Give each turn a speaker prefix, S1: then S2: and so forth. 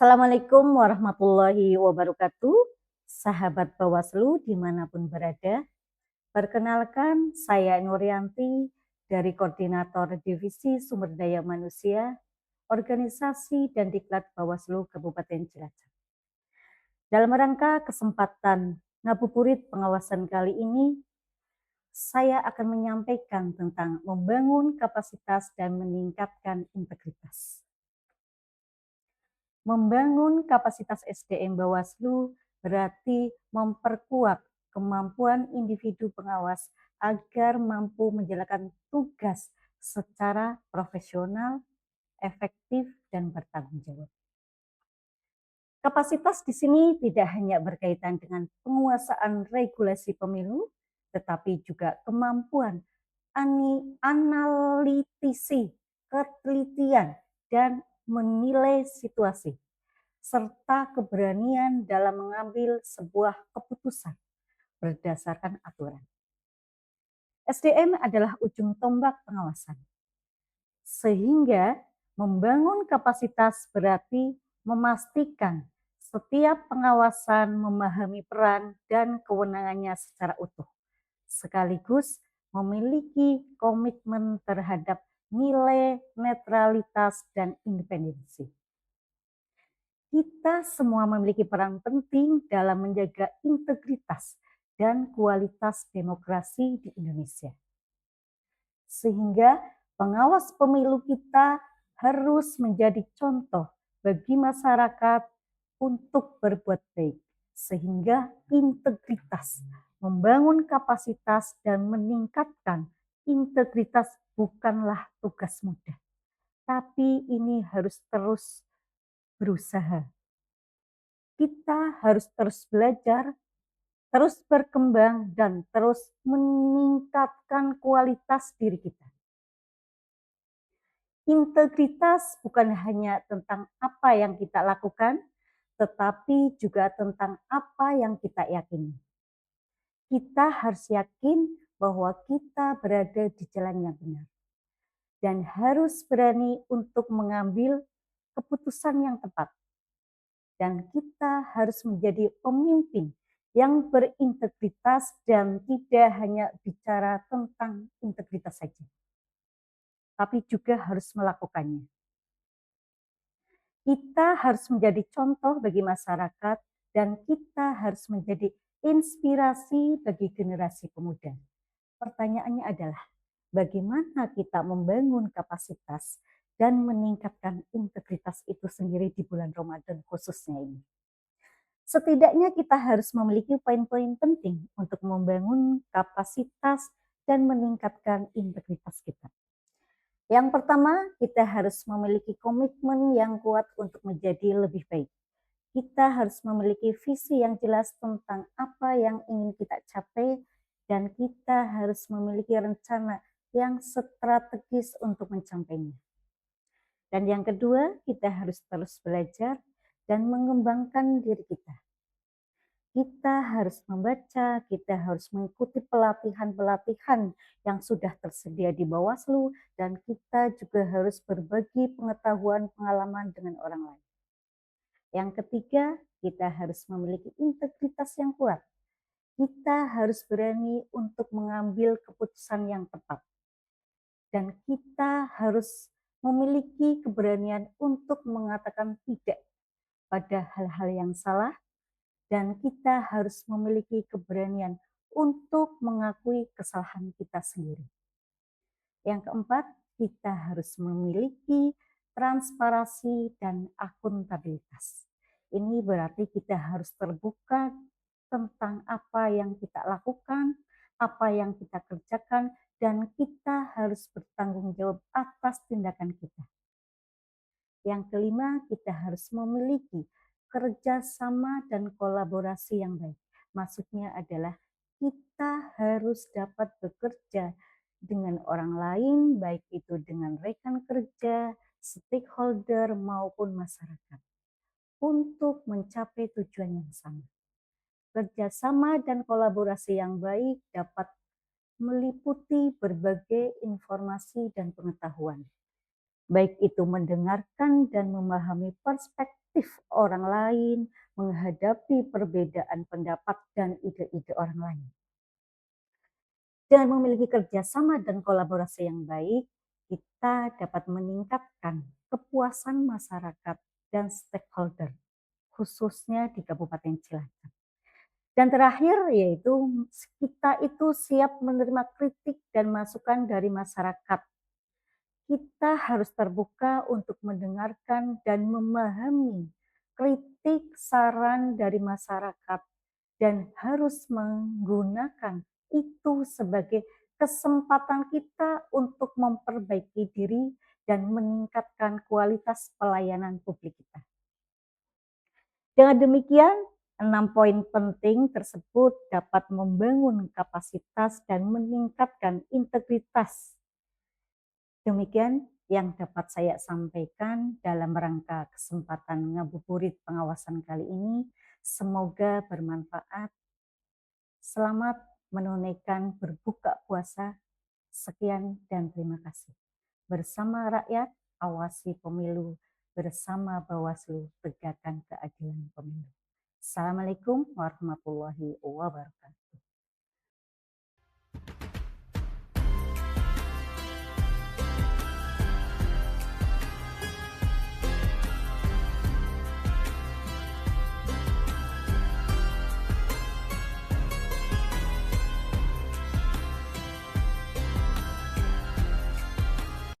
S1: Assalamualaikum warahmatullahi wabarakatuh, sahabat Bawaslu dimanapun berada. Perkenalkan, saya Nuryanti dari Koordinator Divisi Sumber Daya Manusia, Organisasi dan Diklat Bawaslu Kabupaten Cilacap. Dalam rangka kesempatan ngabuburit pengawasan kali ini, saya akan menyampaikan tentang membangun kapasitas dan meningkatkan integritas. Membangun kapasitas SDM Bawaslu berarti memperkuat kemampuan individu pengawas agar mampu menjalankan tugas secara profesional, efektif, dan bertanggung jawab. Kapasitas di sini tidak hanya berkaitan dengan penguasaan regulasi pemilu, tetapi juga kemampuan analitisi, ketelitian, dan menilai situasi, serta keberanian dalam mengambil sebuah keputusan berdasarkan aturan. SDM adalah ujung tombak pengawasan, sehingga membangun kapasitas berarti memastikan setiap pengawasan memahami peran dan kewenangannya secara utuh, sekaligus memiliki komitmen terhadap nilai netralitas dan independensi. Kita semua memiliki peran penting dalam menjaga integritas dan kualitas demokrasi di Indonesia. Sehingga pengawas pemilu kita harus menjadi contoh bagi masyarakat untuk berbuat baik. Sehingga integritas, membangun kapasitas dan meningkatkan integritas bukanlah tugas mudah. Tapi ini harus terus berusaha. Kita harus terus belajar, terus berkembang, dan terus meningkatkan kualitas diri kita. Integritas bukan hanya tentang apa yang kita lakukan, tetapi juga tentang apa yang kita yakini. Kita harus yakin bahwa kita berada di jalan yang benar. Dan harus berani untuk mengambil keputusan yang tepat. Dan kita harus menjadi pemimpin yang berintegritas dan tidak hanya bicara tentang integritas saja, tapi juga harus melakukannya. Kita harus menjadi contoh bagi masyarakat dan kita harus menjadi inspirasi bagi generasi pemuda. Pertanyaannya adalah, bagaimana kita membangun kapasitas dan meningkatkan integritas itu sendiri di bulan Ramadan khususnya ini? Setidaknya kita harus memiliki poin-poin penting untuk membangun kapasitas dan meningkatkan integritas kita. Yang pertama, kita harus memiliki komitmen yang kuat untuk menjadi lebih baik. Kita harus memiliki visi yang jelas tentang apa yang ingin kita capai dan kita harus memiliki rencana yang strategis untuk mencapainya. Dan yang kedua, kita harus terus belajar dan mengembangkan diri kita. Kita harus membaca, kita harus mengikuti pelatihan-pelatihan yang sudah tersedia di Bawaslu, dan kita juga harus berbagi pengetahuan pengalaman dengan orang lain. Yang ketiga, kita harus memiliki integritas yang kuat. Kita harus berani untuk mengambil keputusan yang tepat. Dan kita harus memiliki keberanian untuk mengatakan tidak pada hal-hal yang salah, dan kita harus memiliki keberanian untuk mengakui kesalahan kita sendiri. Yang keempat, kita harus memiliki transparansi dan akuntabilitas. Ini berarti kita harus terbuka tentang apa yang kita lakukan, apa yang kita kerjakan, dan kita harus bertanggung jawab atas tindakan kita. Yang kelima, kita harus memiliki kerjasama dan kolaborasi yang baik. Maksudnya adalah kita harus dapat bekerja dengan orang lain, baik itu dengan rekan kerja, stakeholder, maupun masyarakat, untuk mencapai tujuan yang sama. Kerjasama dan kolaborasi yang baik dapat meliputi berbagai informasi dan pengetahuan, baik itu mendengarkan dan memahami perspektif perspektif orang lain, menghadapi perbedaan pendapat dan ide-ide orang lain. Dengan memiliki kerjasama dan kolaborasi yang baik, kita dapat meningkatkan kepuasan masyarakat dan stakeholder, khususnya di Kabupaten Cilacap. Dan terakhir yaitu kita itu siap menerima kritik dan masukan dari masyarakat. Kita harus terbuka untuk mendengarkan dan memahami kritik saran dari masyarakat dan harus menggunakan itu sebagai kesempatan kita untuk memperbaiki diri dan meningkatkan kualitas pelayanan publik kita. Dengan demikian, 6 poin penting tersebut dapat membangun kapasitas dan meningkatkan integritas. Demikian yang dapat saya sampaikan dalam rangka kesempatan ngabuburit pengawasan kali ini. Semoga bermanfaat. Selamat menunaikan berbuka puasa. Sekian dan terima kasih. Bersama rakyat, awasi pemilu. Bersama Bawaslu, tegakkan keadilan pemilu. Assalamualaikum warahmatullahi wabarakatuh.